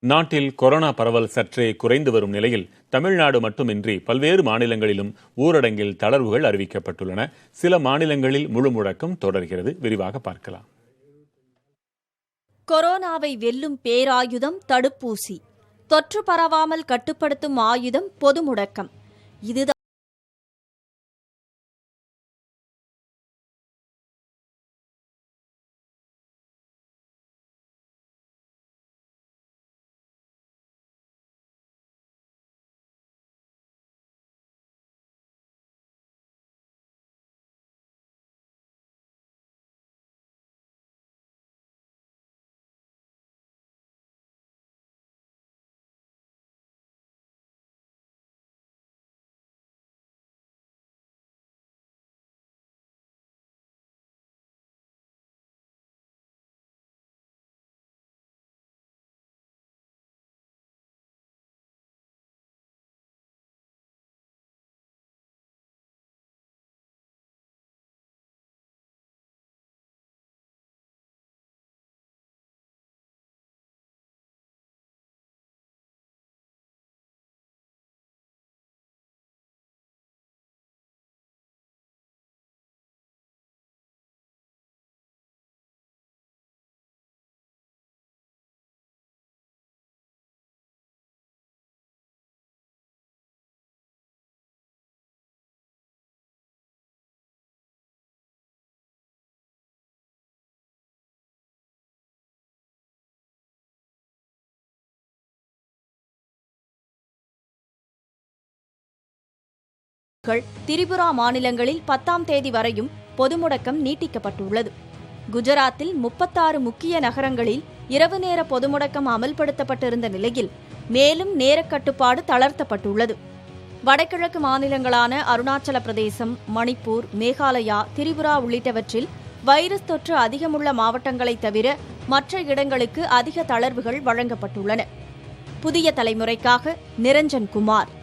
நாட்டில் கொரோனா பரவல் சற்றே குறைந்து வரும் நிலையில் தமிழ்நாடு மட்டுமின்றி பல்வேறு மாநிலங்களிலும் ஊரடங்கில் தளர்வுகள் அறிவிக்கப்பட்டுள்ளன. சில மாநிலங்களில் முழு முடக்கம் தொடர்கிறது. விரிவாக பார்க்கலாம். கொரோனாவை வெல்லும் பேராயுதம் தடுப்பூசி. தொற்று பரவாமல் கட்டுப்படுத்தும் ஆயுதம் பொது முடக்கம். இதுதான் திரிபுரா மாநிலங்களில் 10ஆம் தேதி வரையும் பொது முடக்கம் நீட்டிக்கப்பட்டுள்ளது. குஜராத்தில் 36 முக்கிய நகரங்களில் இரவு நேர பொது முடக்கம் அமல்படுத்தப்பட்டிருந்த நிலையில் மேலும் நேரக் கட்டுப்பாடு தளர்த்தப்பட்டுள்ளது. வடகிழக்கு மாநிலங்களான அருணாச்சல பிரதேசம், மணிப்பூர், மேகாலயா, திரிபுரா உள்ளிட்டவற்றில் வைரஸ் தொற்று அதிகமுள்ள மாவட்டங்களை தவிர மற்ற இடங்களுக்கு அதிக தளர்வுகள் வழங்கப்பட்டுள்ளன. புதிய தலைமுறைக்காக நிரஞ்சன் குமார்.